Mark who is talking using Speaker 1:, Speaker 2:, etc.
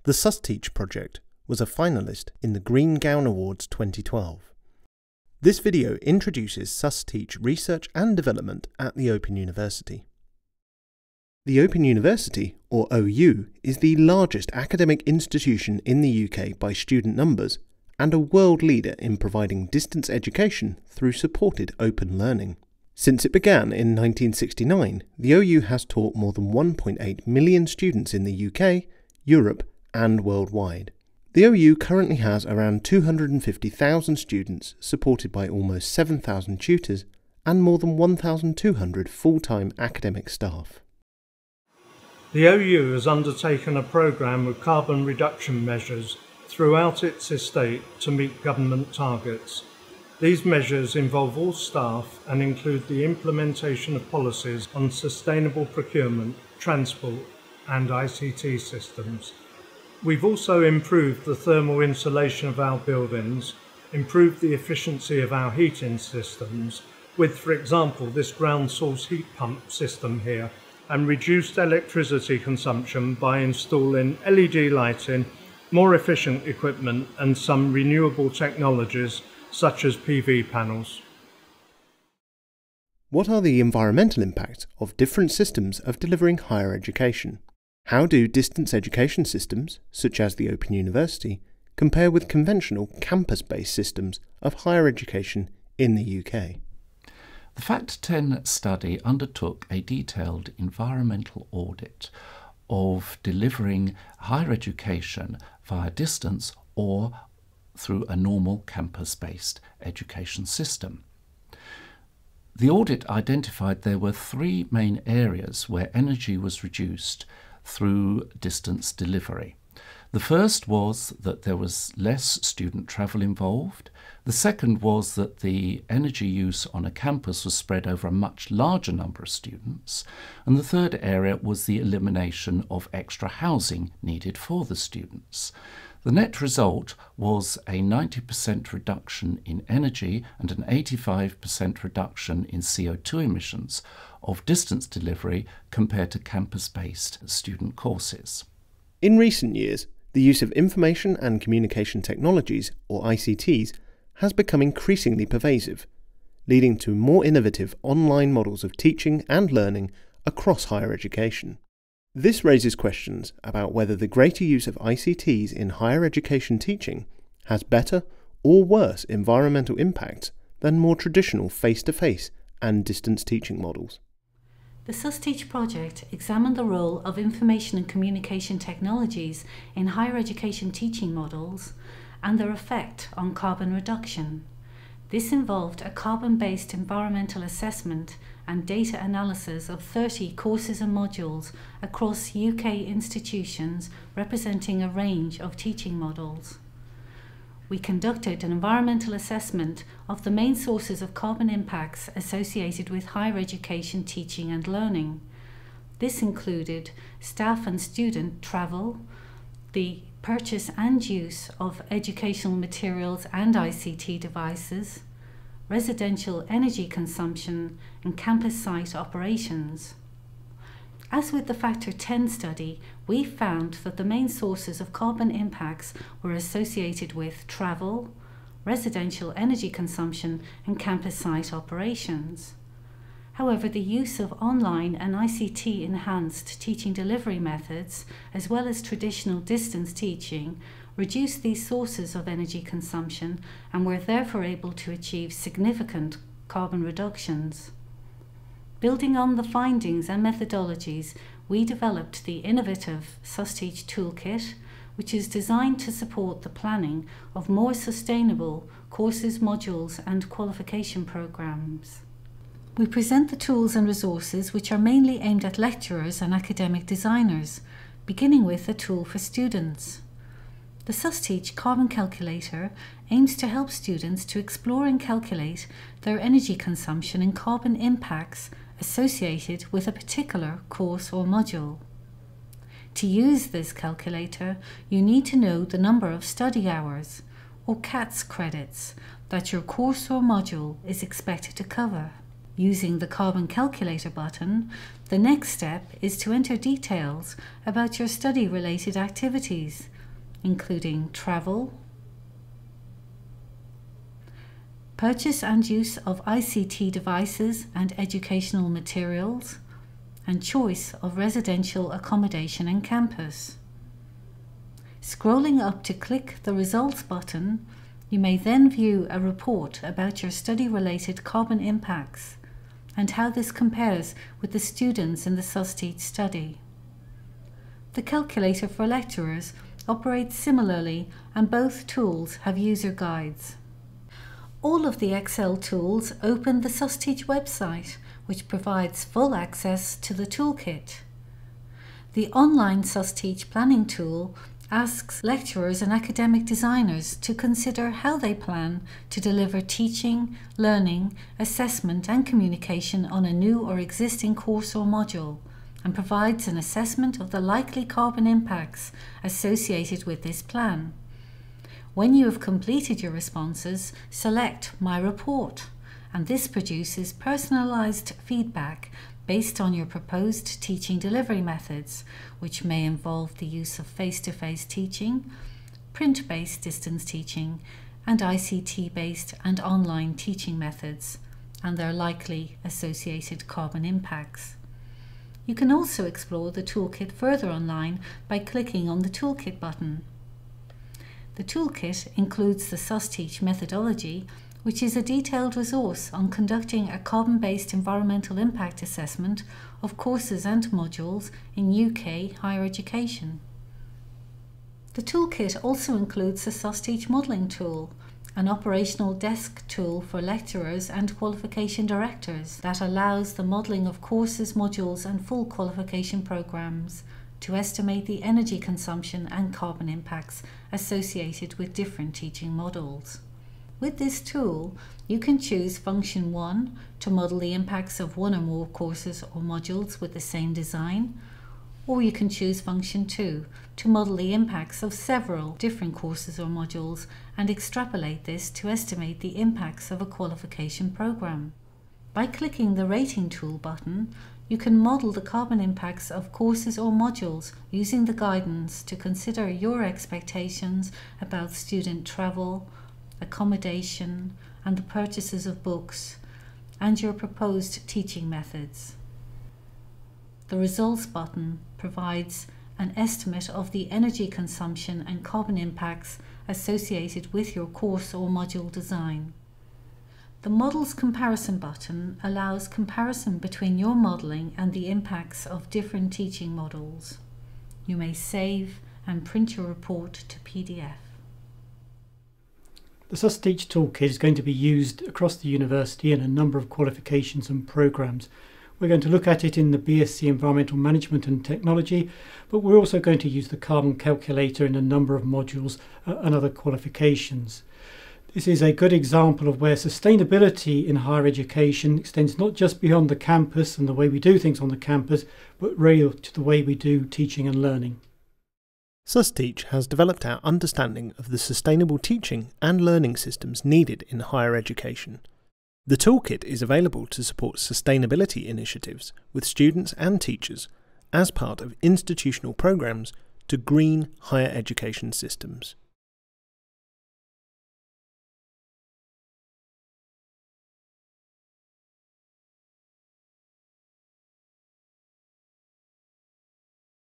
Speaker 1: The SusTEACH project was a finalist in the Green Gown Awards 2012. This video introduces SusTEACH research and development at the Open University. The Open University, or OU, is the largest academic institution in the UK by student numbers and a world leader in providing distance education through supported open learning. Since it began in 1969, the OU has taught more than 1.8 million students in the UK, Europe, and worldwide. The OU currently has around 250,000 students, supported by almost 7,000 tutors and more than 1,200 full-time academic staff.
Speaker 2: The OU has undertaken a programme of carbon reduction measures throughout its estate to meet government targets. These measures involve all staff and include the implementation of policies on sustainable procurement, transport and ICT systems. We've also improved the thermal insulation of our buildings, improved the efficiency of our heating systems with, for example, this ground source heat pump system here, and reduced electricity consumption by installing LED lighting, more efficient equipment and some renewable technologies such as PV panels.
Speaker 1: What are the environmental impacts of different systems of delivering higher education? How do distance education systems, such as the Open University, compare with conventional campus-based systems of higher education in the UK?
Speaker 3: The Fact 10 study undertook a detailed environmental audit of delivering higher education via distance or through a normal campus-based education system. The audit identified there were three main areas where energy was reduced through distance delivery. The first was that there was less student travel involved. The second was that the energy use on a campus was spread over a much larger number of students. And the third area was the elimination of extra housing needed for the students. The net result was a 90% reduction in energy and an 85% reduction in CO2 emissions of distance delivery compared to campus-based student courses.
Speaker 1: In recent years, the use of information and communication technologies, or ICTs, has become increasingly pervasive, leading to more innovative online models of teaching and learning across higher education. This raises questions about whether the greater use of ICTs in higher education teaching has better or worse environmental impacts than more traditional face-to-face and distance teaching models.
Speaker 4: The SusTEACH project examined the role of information and communication technologies in higher education teaching models and their effect on carbon reduction. This involved a carbon-based environmental assessment and data analysis of 30 courses and modules across UK institutions representing a range of teaching models. We conducted an environmental assessment of the main sources of carbon impacts associated with higher education teaching and learning. This included staff and student travel, the purchase and use of educational materials and ICT devices, residential energy consumption and campus site operations. As with the Factor 10 study, we found that the main sources of carbon impacts were associated with travel, residential energy consumption and campus site operations. However, the use of online and ICT-enhanced teaching delivery methods, as well as traditional distance teaching, reduced these sources of energy consumption and were therefore able to achieve significant carbon reductions. Building on the findings and methodologies, we developed the innovative SusTEACH toolkit, which is designed to support the planning of more sustainable courses, modules and qualification programmes. We present the tools and resources which are mainly aimed at lecturers and academic designers, beginning with a tool for students. The SusTEACH Carbon Calculator aims to help students to explore and calculate their energy consumption and carbon impacts associated with a particular course or module. To use this calculator, you need to know the number of study hours, or CATS credits, that your course or module is expected to cover. using the Carbon Calculator button, the next step is to enter details about your study-related activities, including travel, purchase and use of ICT devices and educational materials, and choice of residential accommodation and campus. Scrolling up to click the Results button, you may then view a report about your study-related carbon impacts and how this compares with the students in the SusTEACH study. The calculator for lecturers operates similarly, and both tools have user guides. All of the Excel tools open the SusTEACH website, which provides full access to the toolkit. The online SusTEACH planning tool asks lecturers and academic designers to consider how they plan to deliver teaching, learning, assessment and communication on a new or existing course or module, and provides an assessment of the likely carbon impacts associated with this plan. When you have completed your responses, select My Report, and this produces personalized feedback based on your proposed teaching delivery methods, which may involve the use of face-to-face teaching, print-based distance teaching, and ICT-based and online teaching methods, and their likely associated carbon impacts. You can also explore the toolkit further online by clicking on the Toolkit button. The toolkit includes the SusTEACH methodology, which is a detailed resource on conducting a carbon-based environmental impact assessment of courses and modules in UK higher education. The toolkit also includes the SusTEACH modelling tool, an operational desk tool for lecturers and qualification directors that allows the modelling of courses, modules and full qualification programmes to estimate the energy consumption and carbon impacts associated with different teaching models. With this tool, you can choose Function 1 to model the impacts of one or more courses or modules with the same design, or you can choose Function 2 to model the impacts of several different courses or modules and extrapolate this to estimate the impacts of a qualification program. By clicking the Rating Tool button, you can model the carbon impacts of courses or modules using the guidance to consider your expectations about student travel, accommodation, and the purchases of books, and your proposed teaching methods. The Results button provides an estimate of the energy consumption and carbon impacts associated with your course or module design. The Models Comparison button allows comparison between your modelling and the impacts of different teaching models. You may save and print your report to PDF.
Speaker 5: The SusTEACH toolkit is going to be used across the university in a number of qualifications and programmes. We're going to look at it in the BSc Environmental Management and Technology, but we're also going to use the Carbon Calculator in a number of modules and other qualifications. This is a good example of where sustainability in higher education extends not just beyond the campus and the way we do things on the campus, but really to the way we do teaching and learning.
Speaker 1: SusTEACH has developed our understanding of the sustainable teaching and learning systems needed in higher education. The toolkit is available to support sustainability initiatives with students and teachers as part of institutional programmes to green higher education systems.